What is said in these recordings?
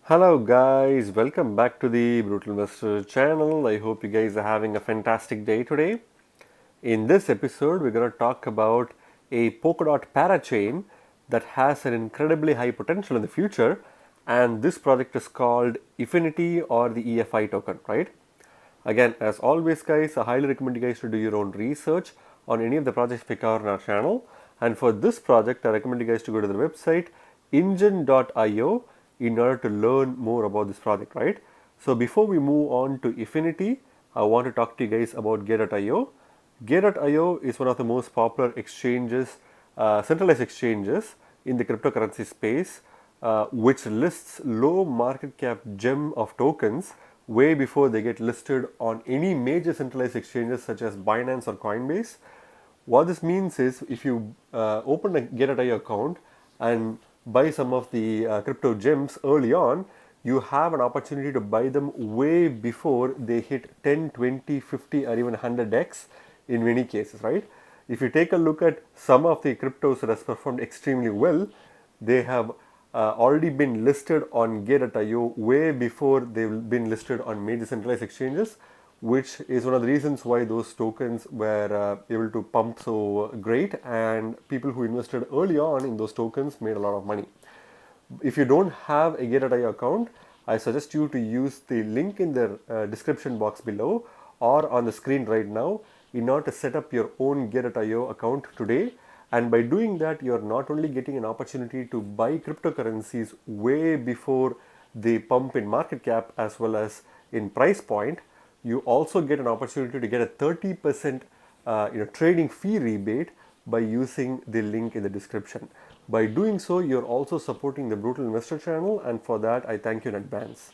Hello guys, welcome back to the Brutal Investor channel. I hope you guys are having a fantastic day today. In this episode, we're going to talk about a Polkadot parachain that has an incredibly high potential in the future, and this project is called Efinity or the EFI token, right? Again, as always guys, I highly recommend you guys to do your own research on any of the projects we cover on our channel. And for this project, I recommend you guys to go to the website engine.io in order to learn more about this project, right? So before we move on to Efinity, I want to talk to you guys about Gateio. Gateio is one of the most popular exchanges, centralized exchanges in the cryptocurrency space, which lists low market cap gem of tokens way before they get listed on any major centralized exchanges such as Binance or Coinbase. What this means is if you open a Gateio account and buy some of the crypto gems early on, you have an opportunity to buy them way before they hit 10, 20, 50 or even 100x in many cases, right? If you take a look at some of the cryptos that has performed extremely well, they have already been listed on Gate.io way before they've been listed on major centralized exchanges, which is one of the reasons why those tokens were able to pump so great, and people who invested early on in those tokens made a lot of money. If you don't have a Gate.io account, I suggest you to use the link in the description box below or on the screen right now in order to set up your own Gate.io account today. And by doing that, you're not only getting an opportunity to buy cryptocurrencies way before they pump in market cap as well as in price point, you also get an opportunity to get a 30% trading fee rebate by using the link in the description. By doing so, you're also supporting the Brutal Investor channel, and for that, I thank you in advance.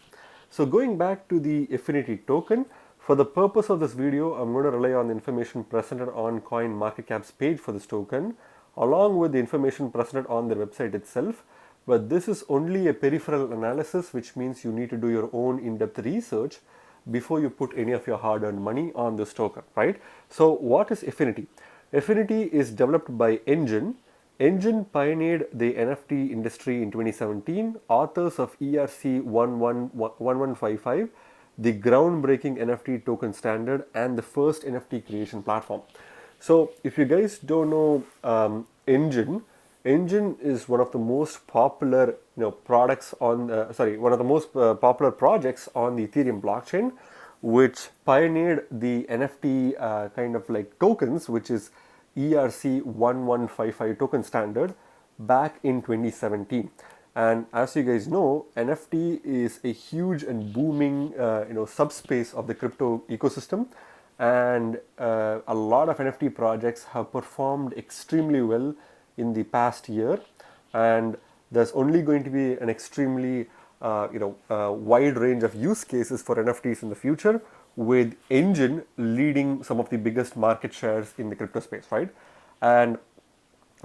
So going back to the Efinity token, for the purpose of this video, I'm going to rely on the information presented on CoinMarketCap's page for this token, along with the information presented on their website itself. But this is only a peripheral analysis, which means you need to do your own in-depth research before you put any of your hard-earned money on this token, right? So what is Efinity? Efinity is developed by Engine. Engine pioneered the NFT industry in 2017, authors of ERC1155, the groundbreaking NFT token standard and the first NFT creation platform. So if you guys don't know Engine is one of the most popular products on one of the most popular projects on the Ethereum blockchain, which pioneered the NFT kind of like tokens, which is ERC1155 token standard back in 2017. And as you guys know, NFT is a huge and booming subspace of the crypto ecosystem, and a lot of NFT projects have performed extremely well in the past year, and there's only going to be an extremely wide range of use cases for NFTs in the future, with Engine leading some of the biggest market shares in the crypto space, right? And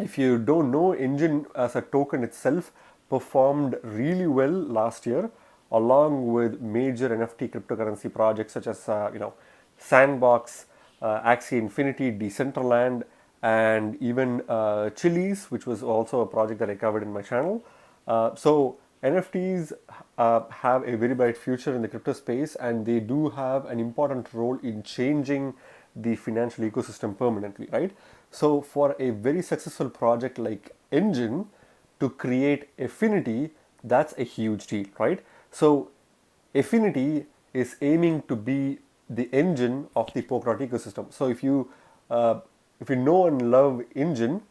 if you don't know, Engine as a token itself performed really well last year, along with major NFT cryptocurrency projects such as Sandbox, Axie Infinity, Decentraland, and even Chili's, which was also a project that I covered in my channel. So NFTs have a very bright future in the crypto space, and they do have an important role in changing the financial ecosystem permanently, right? So for a very successful project like Engine to create Efinity, that's a huge deal, right? So Efinity is aiming to be the engine of the Polkadot ecosystem. So if you know and love Engine,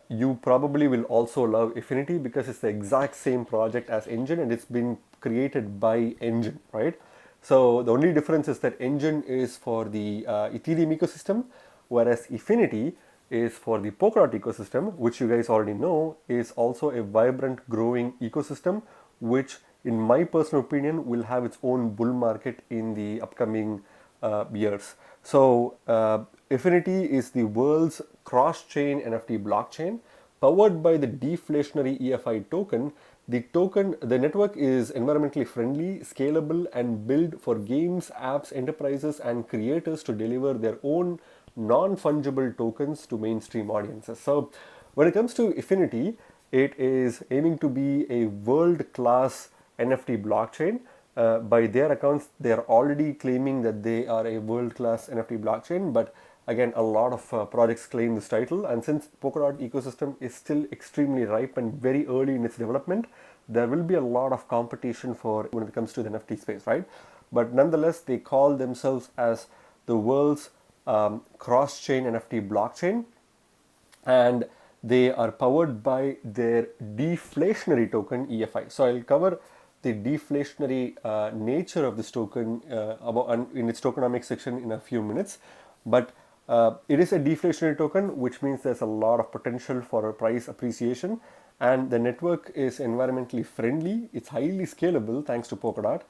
you probably will also love Efinity because it's the exact same project as Engine and it's been created by Engine, right? So the only difference is that Engine is for the Ethereum ecosystem, whereas Efinity is for the Polkadot ecosystem, which you guys already know is also a vibrant, growing ecosystem, which in my personal opinion will have its own bull market in the upcoming years. So Efinity is the world's cross-chain NFT blockchain powered by the deflationary EFI token. The network is environmentally friendly, scalable, and built for games, apps, enterprises, and creators to deliver their own non-fungible tokens to mainstream audiences. So when it comes to Efinity, it is aiming to be a world-class NFT blockchain. By their accounts, they are already claiming that they are a world-class NFT blockchain, but again, a lot of projects claim this title. And since Polkadot ecosystem is still extremely ripe and very early in its development, there will be a lot of competition for when it comes to the NFT space, right? But nonetheless, they call themselves as the world's cross-chain NFT blockchain, and they are powered by their deflationary token EFI. So I'll cover the deflationary nature of this token in its tokenomics section in a few minutes. But it is a deflationary token, which means there's a lot of potential for a price appreciation, and the network is environmentally friendly. It's highly scalable thanks to Polkadot,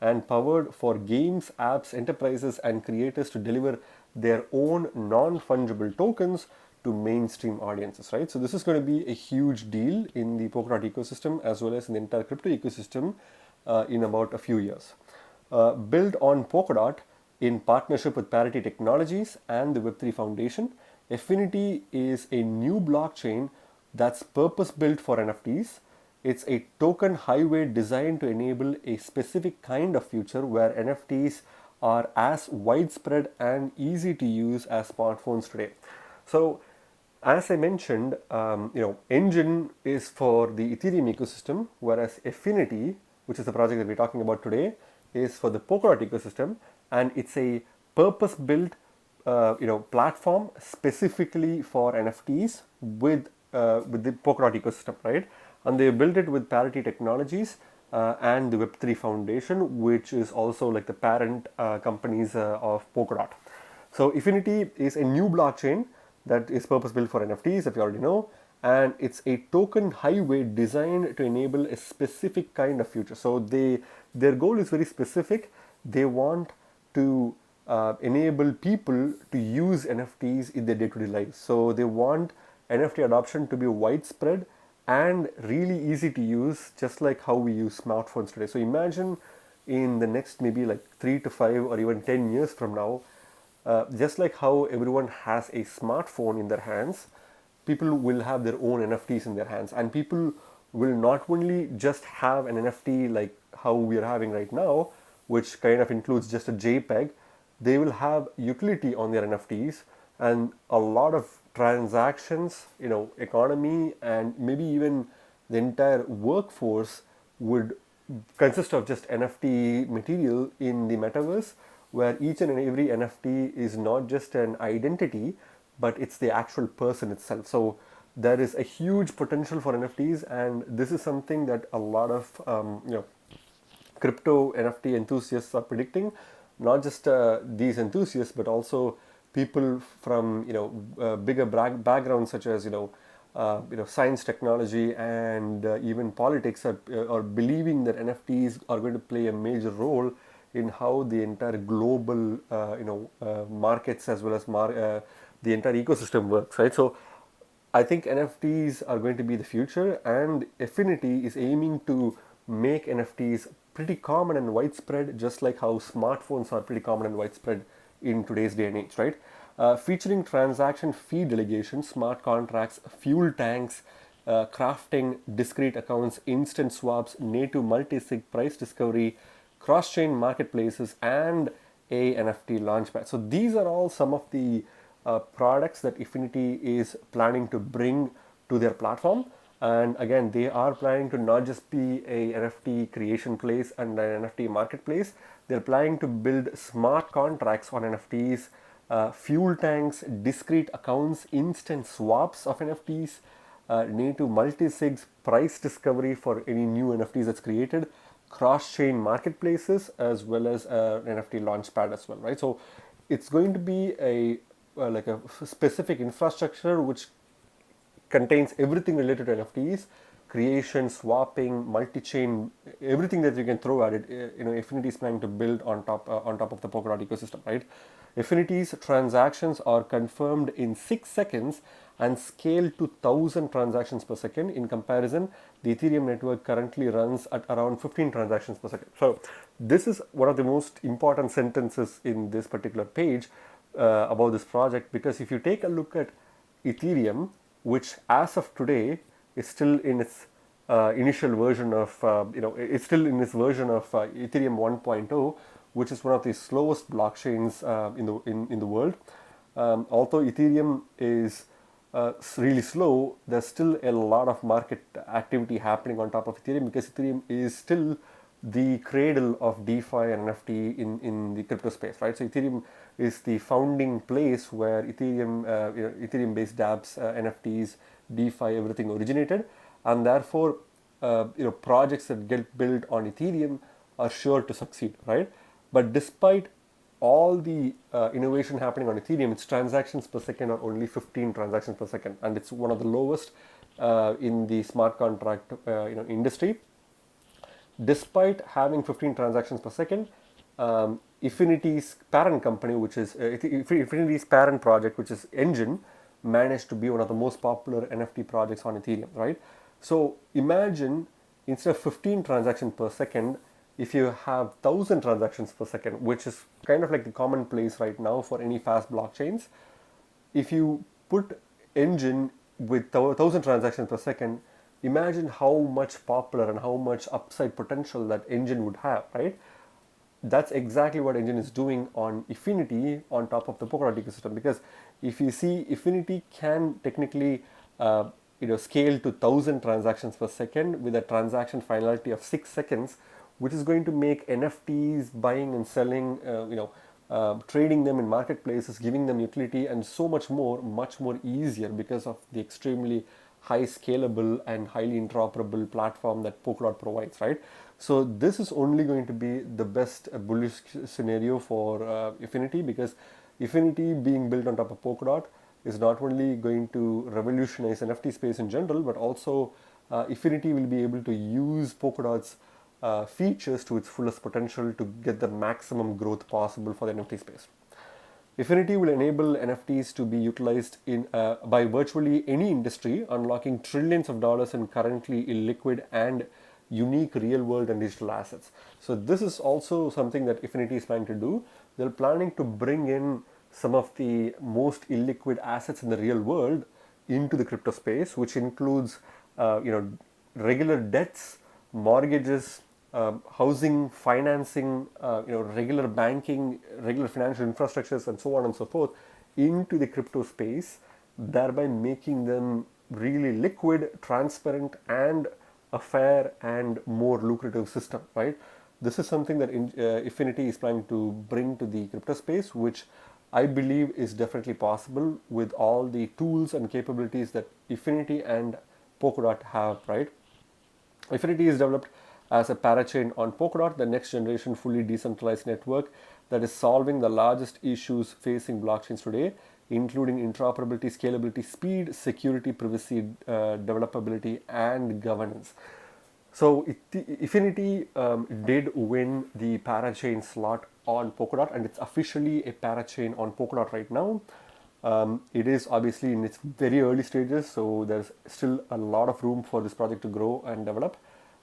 and powered for games, apps, enterprises, and creators to deliver their own non-fungible tokens to mainstream audiences, right? So this is going to be a huge deal in the Polkadot ecosystem as well as in the entire crypto ecosystem in about a few years. Built on Polkadot in partnership with Parity Technologies and the Web3 Foundation, Efinity is a new blockchain that's purpose-built for NFTs. It's a token highway designed to enable a specific kind of future where NFTs are as widespread and easy to use as smartphones today. So, as I mentioned, Engine is for the Ethereum ecosystem, whereas Efinity, which is the project that we're talking about today, is for the Polkadot ecosystem, and it's a purpose-built, platform specifically for NFTs with the Polkadot ecosystem, right? And they built it with Parity Technologies and the Web3 Foundation, which is also like the parent companies of Polkadot. So Efinity is a new blockchain that is purpose-built for NFTs, if you already know, and it's a token highway designed to enable a specific kind of future. So their goal is very specific. They want to enable people to use NFTs in their day-to-day lives. So they want NFT adoption to be widespread and really easy to use, just like how we use smartphones today. So imagine in the next maybe like 3 to 5 or even 10 years from now, just like how everyone has a smartphone in their hands, people will have their own NFTs in their hands, and people will not only just have an NFT like how we are having right now, which kind of includes just a JPEG. They will have utility on their NFTs, and a lot of transactions, economy, and maybe even the entire workforce would consist of just NFT material in the metaverse, where each and every NFT is not just an identity, but it's the actual person itself. So there is a huge potential for NFTs, and this is something that a lot of crypto NFT enthusiasts are predicting. Not just these enthusiasts, but also people from bigger backgrounds such as science, technology, and even politics are believing that NFTs are going to play a major role in how the entire global markets as well as the entire ecosystem works, right? So I think NFTs are going to be the future, and Efinity is aiming to make NFTs pretty common and widespread, just like how smartphones are pretty common and widespread in today's day and age, right? Featuring transaction fee delegation, smart contracts, fuel tanks, crafting, discrete accounts, instant swaps, native multi-sig price discovery, cross-chain marketplaces, and a NFT launchpad. So these are all some of the products that Efinity is planning to bring to their platform. And again, they are planning to not just be a NFT creation place and an NFT marketplace. They're planning to build smart contracts on NFTs, fuel tanks, discrete accounts, instant swaps of NFTs, native multi-sigs, price discovery for any new NFTs that's created, cross-chain marketplaces, as well as an NFT launchpad as well, right? So it's going to be a specific infrastructure which contains everything related to NFTs, creation, swapping, multi-chain, everything that you can throw at it. Efinity is planning to build on top of the Polkadot ecosystem, right? Efinity's transactions are confirmed in 6 seconds and scale to 1,000 transactions per second. In comparison, the Ethereum network currently runs at around 15 transactions per second. So this is one of the most important sentences in this particular page about this project, because if you take a look at Ethereum, which as of today is still in its initial version of, it's still in this version of Ethereum 1.0, which is one of the slowest blockchains in the world. Although Ethereum is really slow, there's still a lot of market activity happening on top of Ethereum, because Ethereum is still the cradle of DeFi and NFT in the crypto space, right? So Ethereum is the founding place where Ethereum-based dApps, NFTs, DeFi, everything originated, and therefore, projects that get built on Ethereum are sure to succeed, right? But despite all the innovation happening on Ethereum, its transactions per second are only 15 transactions per second, and it's one of the lowest in the smart contract industry. Despite having 15 transactions per second, Effinity's parent company, which is Effinity's parent project, which is Engine, managed to be one of the most popular NFT projects on Ethereum, right? So imagine, instead of 15 transactions per second, if you have 1,000 transactions per second, which is kind of like the commonplace right now for any fast blockchains. If you put Engine with 1,000 transactions per second, imagine how much popular and how much upside potential that Engine would have, right? That's exactly what Engine is doing on Efinity on top of the Polkadot ecosystem. Because if you see, Efinity can technically scale to 1,000 transactions per second with a transaction finality of 6 seconds, which is going to make NFTs, buying and selling, trading them in marketplaces, giving them utility, and so much more easier, because of the extremely high scalable and highly interoperable platform that Polkadot provides, right? So this is only going to be the best bullish scenario for Efinity, because Efinity being built on top of Polkadot is not only going to revolutionize NFT space in general, but also Efinity will be able to use Polkadot's features to its fullest potential to get the maximum growth possible for the NFT space. Efinity will enable NFTs to be utilized by virtually any industry, unlocking trillions of dollars in currently illiquid and unique real-world and digital assets. So this is also something that Efinity is planning to do. They're planning to bring in some of the most illiquid assets in the real world into the crypto space, which includes regular debts, mortgages, housing, financing, regular banking, regular financial infrastructures, and so on and so forth into the crypto space, thereby making them really liquid, transparent, and a fair and more lucrative system, right? This is something that Efinity is planning to bring to the crypto space, which I believe is definitely possible with all the tools and capabilities that Efinity and Polkadot have, right? Efinity is developed as a parachain on Polkadot, the next generation fully decentralized network that is solving the largest issues facing blockchains today, including interoperability, scalability, speed, security, privacy, developability, and governance. So Efinity did win the parachain slot on Polkadot, and it's officially a parachain on Polkadot right now. It is obviously in its very early stages, so there's still a lot of room for this project to grow and develop.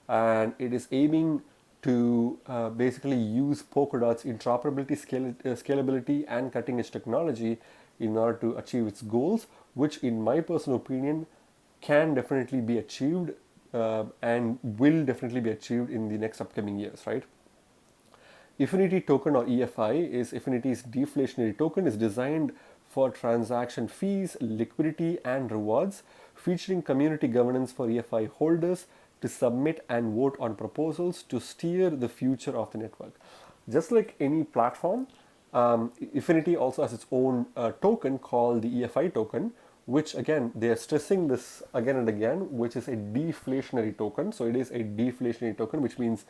And it is aiming to basically use Polkadot's interoperability, scalability, and cutting-edge technology in order to achieve its goals, which, in my personal opinion, can definitely be achieved and will definitely be achieved in the next upcoming years, right? Efinity Token, or EFI, is Efinity's deflationary token, is designed for transaction fees, liquidity, and rewards, featuring community governance for EFI holders to submit and vote on proposals to steer the future of the network. Just like any platform, Efinity also has its own token called the EFI token, which, again, they are stressing this again and again, which is a deflationary token. So it is a deflationary token, which means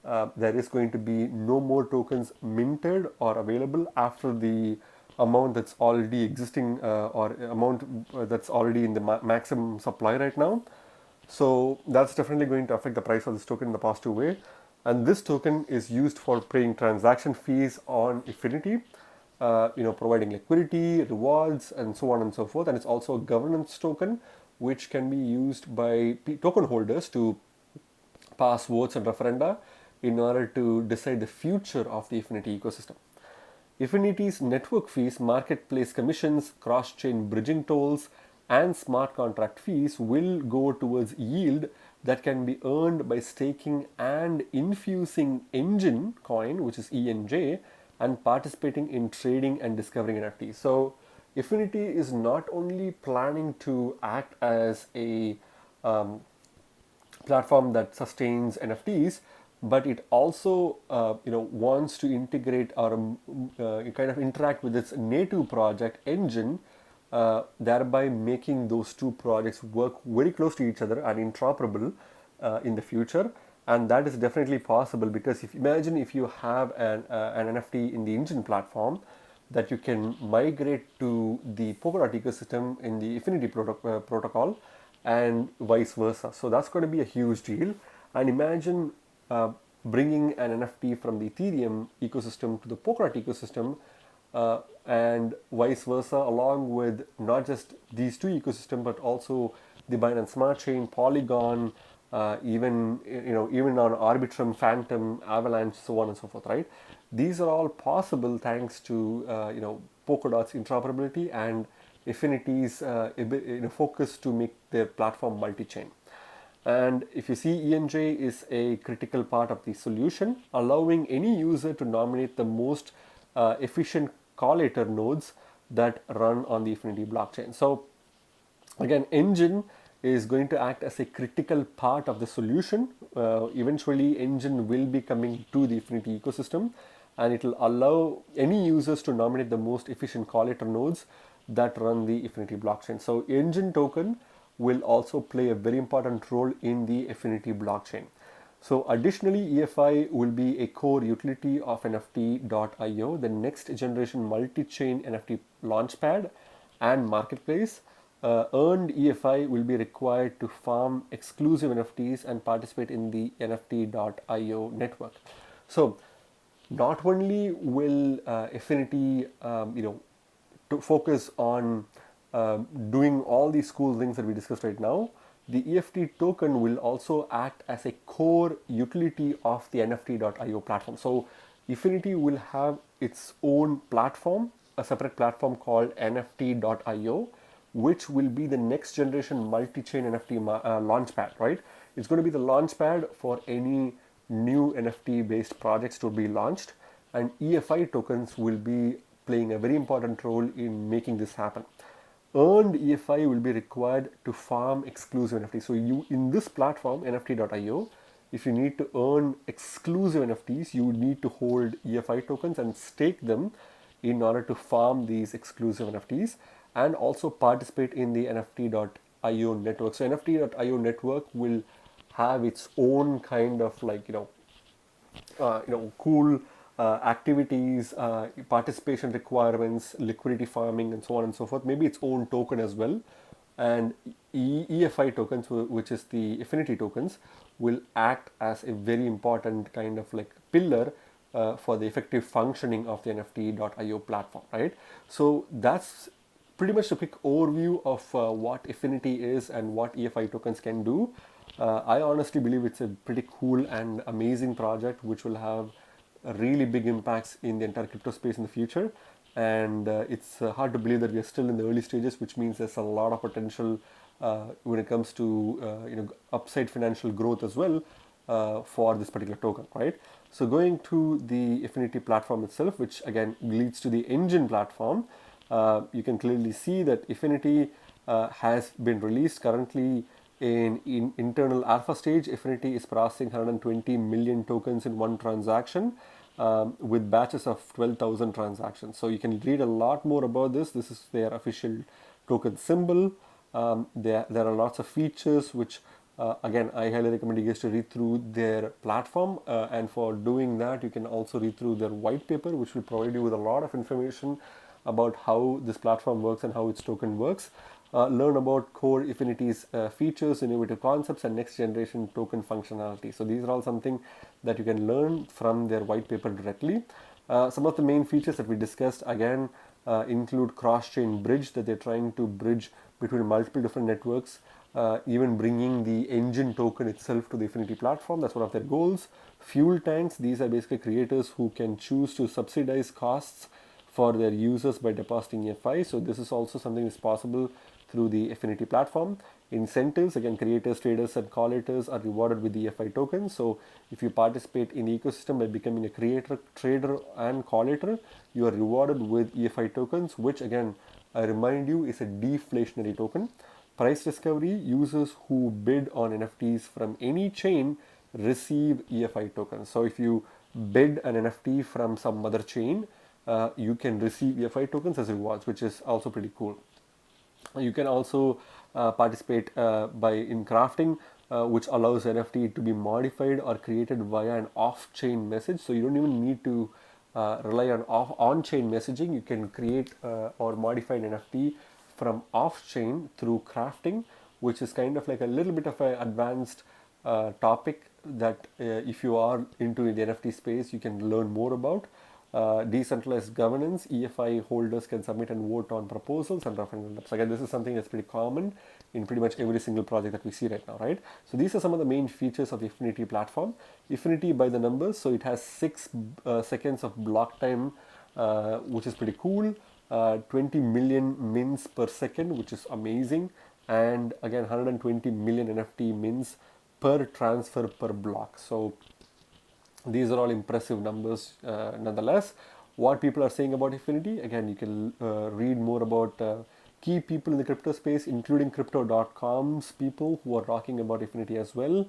there is going to be no more tokens minted or available after the amount that's already existing or amount that's already in the maximum supply right now. So that's definitely going to affect the price of this token in a positive way. And this token is used for paying transaction fees on Efinity, providing liquidity, rewards, and so on and so forth. And it's also a governance token, which can be used by token holders to pass votes and referenda in order to decide the future of the Efinity ecosystem. Efinity's network fees, marketplace commissions, cross-chain bridging tolls, and smart contract fees will go towards yield that can be earned by staking and infusing Engine coin, which is ENJ, and participating in trading and discovering NFTs. So Efinity is not only planning to act as a platform that sustains NFTs, but it also wants to integrate or kind of interact with its native project Engine, thereby making those two projects work very close to each other and interoperable in the future. And that is definitely possible, because if imagine if you have an NFT in the Engine platform that you can migrate to the Polkadot ecosystem in the Efinity protocol, and vice versa. So that's going to be a huge deal. And imagine bringing an NFT from the Ethereum ecosystem to the Polkadot ecosystem, and vice versa, along with not just these two ecosystems, but also the Binance Smart Chain, Polygon, even on Arbitrum, Phantom, Avalanche, so on and so forth, right? These are all possible thanks to Polkadot's interoperability and Effinity's focus to make their platform multi-chain. And if you see, ENJ is a critical part of the solution, allowing any user to nominate the most efficient collator nodes that run on the Efinity blockchain. So again, Engine is going to act as a critical part of the solution. Eventually, Engine will be coming to the Efinity ecosystem, and it will allow any users to nominate the most efficient collator nodes that run the Efinity blockchain. So Engine token will also play a very important role in the Efinity blockchain. So additionally, EFI will be a core utility of NFT.io, the next generation multi-chain NFT launchpad and marketplace. Earned EFI will be required to farm exclusive NFTs and participate in the NFT.io network. So not only will Efinity, to focus on doing all these cool things that we discussed right now, the EFT token will also act as a core utility of the NFT.io platform. So Efinity will have its own platform, a separate platform called NFT.io, which will be the next generation multi-chain NFT launchpad, right? It's going to be the launchpad for any new NFT based projects to be launched, and EFI tokens will be playing a very important role in making this happen. Earned EFI will be required to farm exclusive NFTs. So you, in this platform, NFT.io, if you need to earn exclusive NFTs, you need to hold EFI tokens and stake them in order to farm these exclusive NFTs, and also participate in the NFT.io network. So NFT.io network will have its own kind of cool activities, participation requirements, liquidity farming, and so on and so forth. Maybe its own token as well. And EFI tokens, which is the Efinity tokens, will act as a very important kind of like pillar for the effective functioning of the NFT.io platform, right? So that's pretty much a quick overview of what Efinity is and what EFI tokens can do. I honestly believe it's a pretty cool and amazing project which will have really big impacts in the entire crypto space in the future. And it's hard to believe that we are still in the early stages, which means there's a lot of potential when it comes to upside financial growth as well for this particular token, right? So going to the Efinity platform itself, which again leads to the Engine platform, you can clearly see that Efinity has been released currently in internal alpha stage. Efinity is processing 120 million tokens in one transaction with batches of 12,000 transactions. So you can read a lot more about this. This is their official token symbol. There are lots of features which again, I highly recommend you guys to read through their platform, and for doing that you can also read through their white paper, which will provide you with a lot of information about how this platform works and how its token works. Learn about core Efinity's features, innovative concepts, and next generation token functionality. So these are all something that you can learn from their white paper directly. Some of the main features that we discussed again include cross-chain bridge, that they're trying to bridge between multiple different networks, even bringing the Engine token itself to the Efinity platform. That's one of their goals. Fuel tanks, these are basically creators who can choose to subsidize costs for their users by depositing EFI. So this is also something that's possible through the Efinity platform. incentives. Again, creators, traders, and collators are rewarded with the EFI tokens. So if you participate in the ecosystem by becoming a creator, trader, and collator, you are rewarded with EFI tokens, which again, I remind you, is a deflationary token. Price discovery: users who bid on NFTs from any chain receive EFI tokens. So if you bid an NFT from some other chain, you can receive EFI tokens as rewards, which is also pretty cool. You can also participate by in crafting, which allows NFT to be modified or created via an off-chain message. So you don't even need to rely on on-chain messaging. You can create or modify an NFT from off-chain through crafting, which is kind of like a little bit of an advanced topic that if you are into the NFT space, you can learn more about. Decentralized governance: EFI holders can submit and vote on proposals and referendums. Again, this is something that's pretty common in pretty much every single project that we see right now, right? So these are some of the main features of the Efinity platform. Efinity by the numbers, so it has 6 seconds of block time, which is pretty cool. 20 million mints per second, which is amazing. And again, 120 million NFT mints per transfer per block. So these are all impressive numbers nonetheless. What people are saying about Efinity, again, you can read more about key people in the crypto space, including crypto.com's people who are talking about Efinity as well,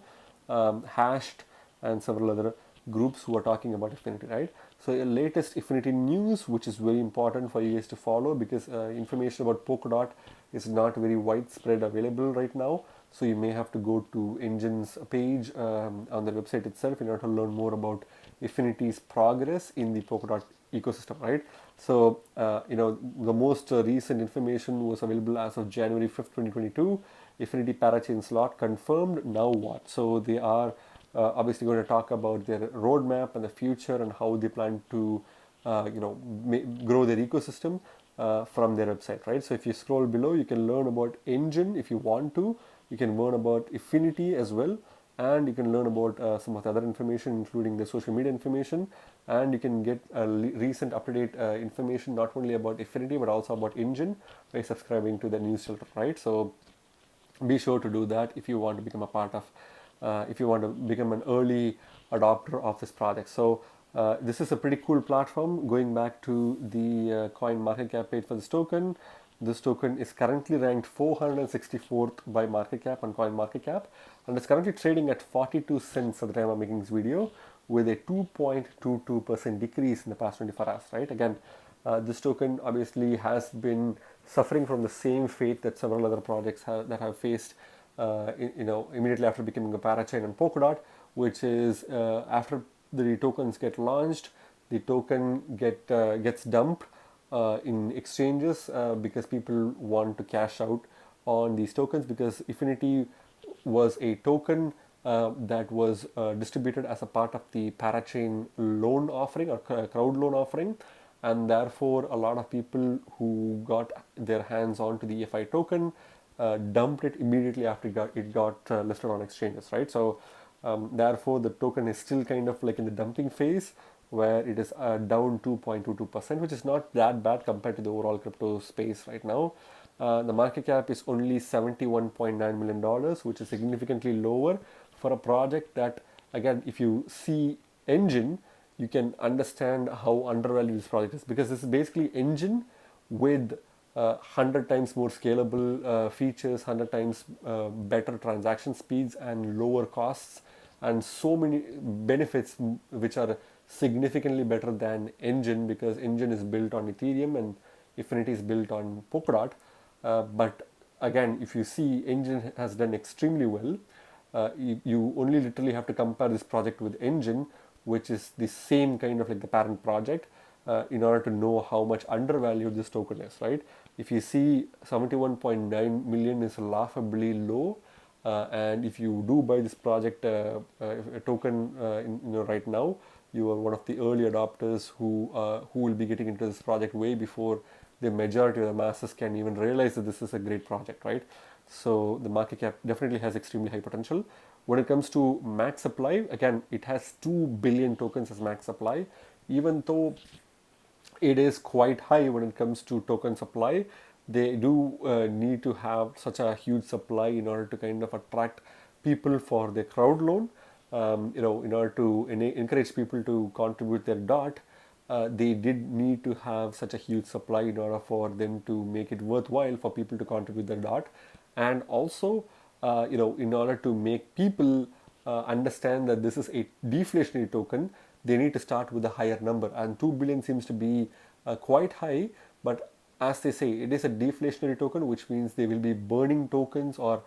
Hashed, and several other groups who are talking about Efinity, right? So latest Efinity news, which is very important for you guys to follow, because information about Polkadot is not very widespread available right now. So you may have to go to Engine's page on the website itself in order to learn more about Efinity's progress in the Polkadot ecosystem, right? So, the most recent information was available as of January 5th, 2022. Efinity Parachain slot confirmed. Now what? So they are obviously going to talk about their roadmap and the future and how they plan to, grow their ecosystem from their website, right? So if you scroll below, you can learn about Engine if you want to. You can learn about Efinity as well, and you can learn about some of the other information, including the social media information, and you can get recent up-to-date information not only about Efinity but also about Engine by subscribing to the newsletter, right? So be sure to do that if you want to become a part of, if you want to become an early adopter of this project. So this is a pretty cool platform. Going back to the coin market cap page for this token, this token is currently ranked 464th by market cap on coin market cap, and it's currently trading at 42 cents at the time of making this video, with a 2.22% decrease in the past 24 hours, right? Again, this token obviously has been suffering from the same fate that several other projects have faced immediately after becoming a parachain and Polkadot, which is after the tokens get launched, the token gets dumped in exchanges because people want to cash out on these tokens, because Efinity was a token that was distributed as a part of the parachain loan offering or crowd loan offering, and therefore a lot of people who got their hands onto the EFI token dumped it immediately after it got listed on exchanges, right? So therefore the token is still kind of like in the dumping phase, where it is down 2.22%, which is not that bad compared to the overall crypto space right now. The market cap is only $71.9 million, which is significantly lower for a project that, again, if you see Engine, you can understand how undervalued this project is, because this is basically Engine with 100 times more scalable features, 100 times better transaction speeds and lower costs, and so many benefits which are significantly better than Engine, because Engine is built on Ethereum and Efinity is built on Polkadot. But again, if you see, Engine has done extremely well. You only literally have to compare this project with Engine, which is the same kind of like the parent project, in order to know how much undervalued this token is, right? If you see 71.9 million is laughably low, and if you do buy this project token right now, you are one of the early adopters who will be getting into this project way before the majority of the masses can even realize that this is a great project, right? So the market cap definitely has extremely high potential. When it comes to max supply, again, it has 2 billion tokens as max supply. Even though it is quite high when it comes to token supply, they do need to have such a huge supply in order to kind of attract people for their crowd loan. In order to encourage people to contribute their dot, they did need to have such a huge supply in order for them to make it worthwhile for people to contribute their dot, and also, in order to make people understand that this is a deflationary token, they need to start with a higher number, and 2 billion seems to be quite high. But as they say, it is a deflationary token, which means they will be burning tokens or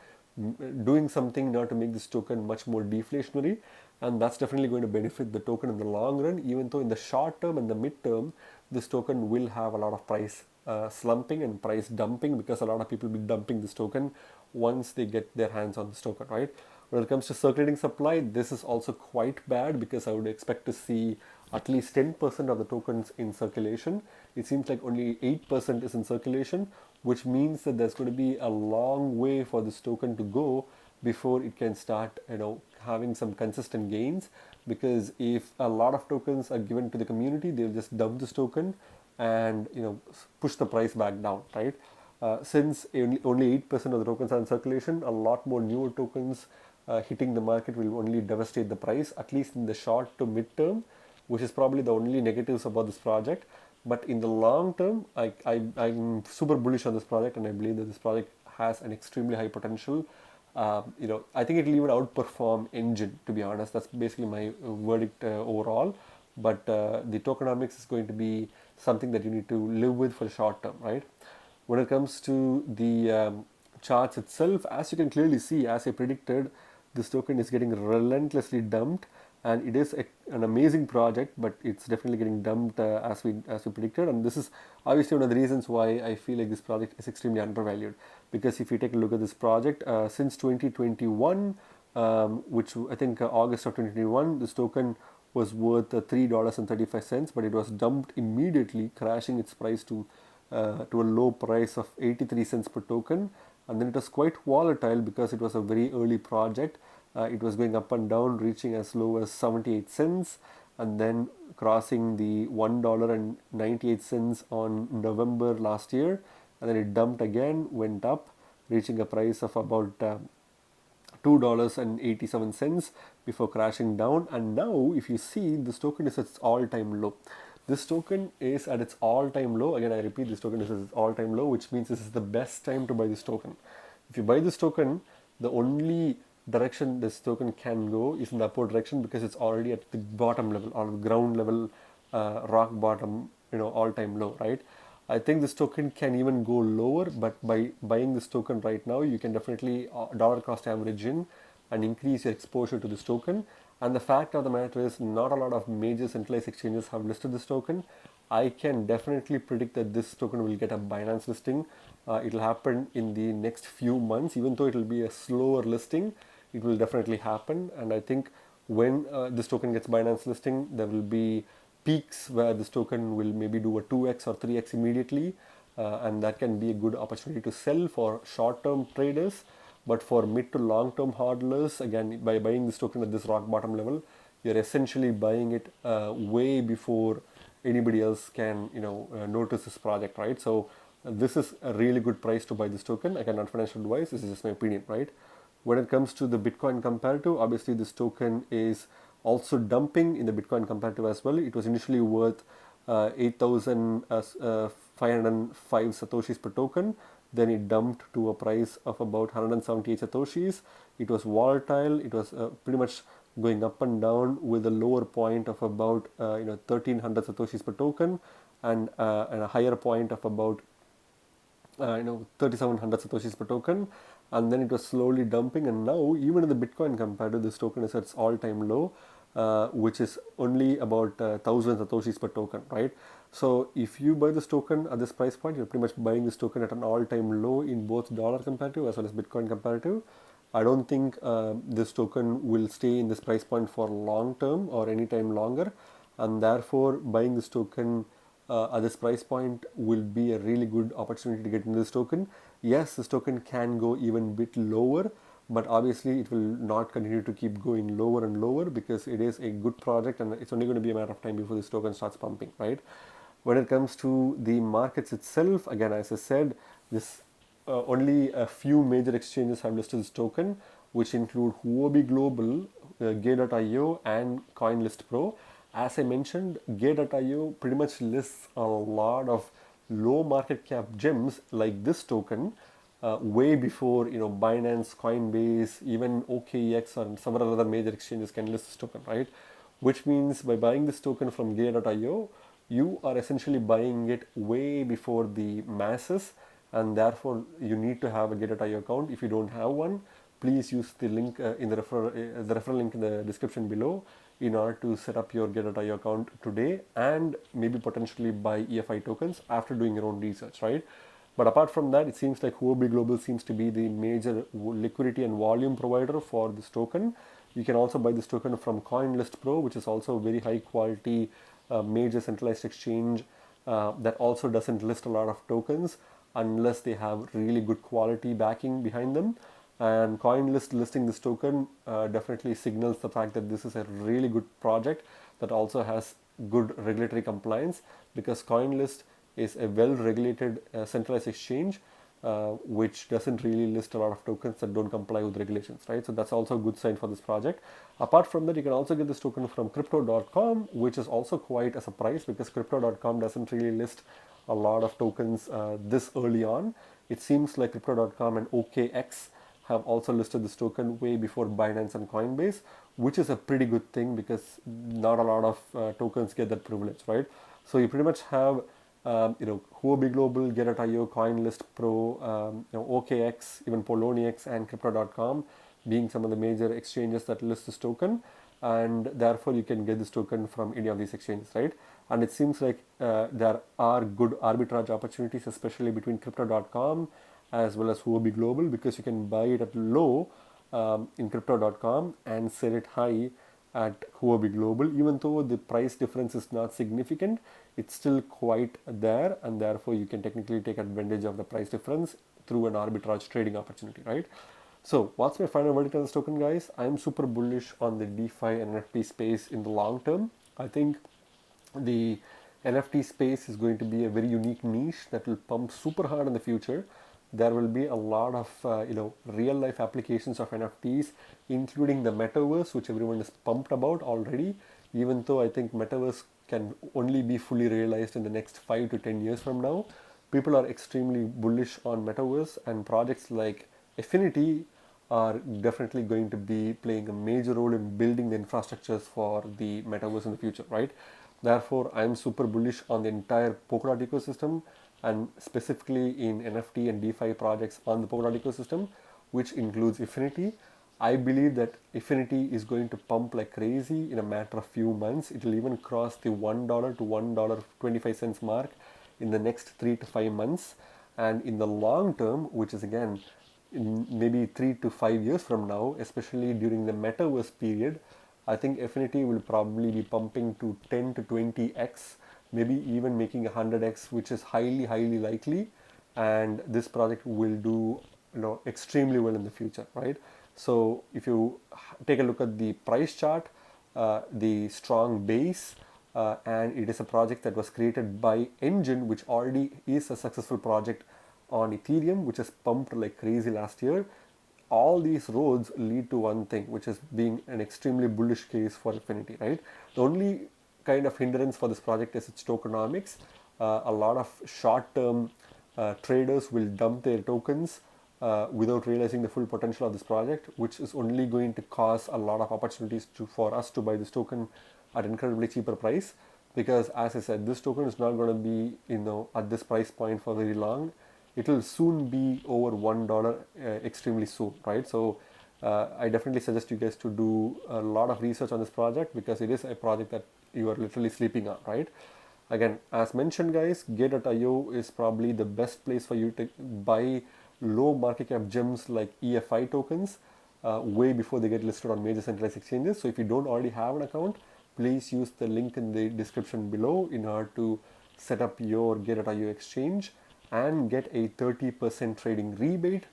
doing something in order to make this token much more deflationary, and that's definitely going to benefit the token in the long run, even though in the short term and the mid term this token will have a lot of price slumping and price dumping, because a lot of people will be dumping this token once they get their hands on this token, right? When it comes to circulating supply, this is also quite bad, because I would expect to see at least 10% of the tokens in circulation. It seems like only 8% is in circulation, which means that there's going to be a long way for this token to go before it can start, having some consistent gains. Because if a lot of tokens are given to the community, they'll just dump this token and push the price back down, right? Since only 8% of the tokens are in circulation, a lot more newer tokens hitting the market will only devastate the price, at least in the short to mid term, which is probably the only negatives about this project. But in the long term, I'm super bullish on this project, and I believe that this project has an extremely high potential. I think it will even outperform Engine, to be honest. That's basically my verdict overall. But the tokenomics is going to be something that you need to live with for the short term, right? When it comes to the charts itself, as you can clearly see, as I predicted, this token is getting relentlessly dumped, and it is an amazing project, but it's definitely getting dumped as we predicted. And this is obviously one of the reasons why I feel like this project is extremely undervalued. Because if you take a look at this project, since 2021, which I think August of 2021, this token was worth $3.35, but it was dumped immediately, crashing its price to a low price of 83 cents per token. And then it was quite volatile because it was a very early project. It was going up and down, reaching as low as 78 cents, and then crossing the $1.98 on November last year. And then it dumped again, went up, reaching a price of about $2.87 before crashing down. And now, if you see, this token is at its all-time low. This token is at its all-time low. Again, I repeat, this token is at its all-time low, which means this is the best time to buy this token. If you buy this token, the only direction this token can go is in the upward direction, because it's already at the bottom level or ground level, rock bottom, all-time low, right? I think this token can even go lower, but by buying this token right now, you can definitely dollar cost average in and increase your exposure to this token. And the fact of the matter is, not a lot of major centralized exchanges have listed this token. I can definitely predict that this token will get a Binance listing. It will happen in the next few months, even though it will be a slower listing. It will definitely happen, and I think when this token gets Binance listing, there will be peaks where this token will maybe do a 2x or 3x immediately, and that can be a good opportunity to sell for short-term traders. But for mid to long-term hodlers, again, by buying this token at this rock bottom level, you're essentially buying it way before anybody else can notice this project, right? So this is a really good price to buy this token. Again, not financial advice, this is just my opinion, right? When it comes to the Bitcoin comparative, obviously this token is also dumping in the Bitcoin comparative as well. It was initially worth 8,505 satoshis per token. Then it dumped to a price of about 178 satoshis. It was volatile. It was pretty much going up and down, with a lower point of about 1,300 satoshis per token, and a higher point of about 3,700 satoshis per token. And then it was slowly dumping, and now even in the Bitcoin comparative, this token is at its all-time low, which is only about 1,000 satoshis per token, right? So if you buy this token at this price point, you're pretty much buying this token at an all-time low in both dollar comparative as well as Bitcoin comparative. I don't think this token will stay in this price point for long term or any time longer, and therefore buying this token at this price point will be a really good opportunity to get into this token. Yes, this token can go even a bit lower, but obviously it will not continue to keep going lower and lower, because it is a good project and it's only going to be a matter of time before this token starts pumping, right? When it comes to the markets itself, again, as I said, This only a few major exchanges have listed this token, which include Huobi Global, Gateio, and CoinList Pro. As I mentioned, Gateio pretty much lists a lot of low market cap gems like this token way before Binance, Coinbase, even OKEx, or several other major exchanges can list this token, right? Which means by buying this token from Gateio, you are essentially buying it way before the masses, and therefore you need to have a Gateio account. If you don't have one, please use the link in the referral link in the description below in order to set up your Gateio account today and maybe potentially buy EFI tokens after doing your own research, right? But apart from that, it seems like Huobi Global seems to be the major liquidity and volume provider for this token. You can also buy this token from CoinList Pro, which is also a very high quality major centralized exchange that also doesn't list a lot of tokens unless they have really good quality backing behind them. And CoinList listing this token definitely signals the fact that this is a really good project that also has good regulatory compliance, because CoinList is a well-regulated centralized exchange which doesn't really list a lot of tokens that don't comply with regulations, right? So that's also a good sign for this project. Apart from that, you can also get this token from crypto.com, which is also quite a surprise because crypto.com doesn't really list a lot of tokens this early on. It seems like crypto.com and OKX have also listed this token way before Binance and Coinbase, which is a pretty good thing because not a lot of tokens get that privilege, right? So you pretty much have Huobi Global, Gateio, CoinList Pro, OKX, even Poloniex, and Crypto.com being some of the major exchanges that list this token, and therefore you can get this token from any of these exchanges, right? And it seems like there are good arbitrage opportunities, especially between Crypto.com as well as Huobi Global, because you can buy it at low in Crypto.com and sell it high at Huobi Global. Even though the price difference is not significant, it's still quite there, and therefore you can technically take advantage of the price difference through an arbitrage trading opportunity, right? So what's my final verdict on this token, guys? I'm super bullish on the DeFi and NFT space in the long term. I think the NFT space is going to be a very unique niche that will pump super hard in the future. There will be a lot of real life applications of NFTs, including the metaverse, which everyone is pumped about already. Even though I think metaverse can only be fully realized in the next 5 to 10 years from now, people are extremely bullish on metaverse, and projects like Efinity are definitely going to be playing a major role in building the infrastructures for the metaverse in the future, right? Therefore, I'm super bullish on the entire Polkadot ecosystem, and specifically in NFT and DeFi projects on the Polkadot ecosystem, which includes Efinity. I believe that Efinity is going to pump like crazy in a matter of few months. It will even cross the $1 to $1.25 mark in the next 3 to 5 months. And in the long term, which is again in maybe 3 to 5 years from now, especially during the metaverse period, I think Efinity will probably be pumping to 10 to 20x, maybe even making 100x, which is highly likely. And this project will do extremely well in the future, right? So if you take a look at the price chart, the strong base, and it is a project that was created by Engine, which already is a successful project on Ethereum, which has pumped like crazy last year. All these roads lead to one thing, which is being an extremely bullish case for Efinity, right? The only kind of hindrance for this project is its tokenomics. A lot of short-term traders will dump their tokens without realizing the full potential of this project, which is only going to cause a lot of opportunities for us to buy this token at incredibly cheaper price. Because as I said, this token is not going to be at this price point for very long. It will soon be over $1 extremely soon, right? So I definitely suggest you guys to do a lot of research on this project, because it is a project that you are literally sleeping on, right? Again, as mentioned, guys, Gate.io is probably the best place for you to buy low market cap gems like EFI tokens way before they get listed on major centralized exchanges. So if you don't already have an account, please use the link in the description below in order to set up your Gate.io exchange and get a 30% trading rebate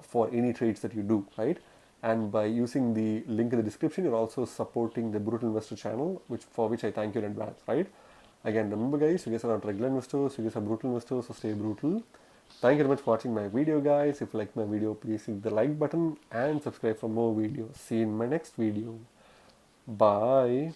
for any trades that you do, right? And by using the link in the description, you're also supporting the Brutal Investor channel, for which I thank you in advance, right? Again, remember guys, you guys are not regular investors, you guys are brutal investors, so stay brutal. Thank you very much for watching my video, guys. If you like my video, please hit the like button and subscribe for more videos. See you in my next video. Bye.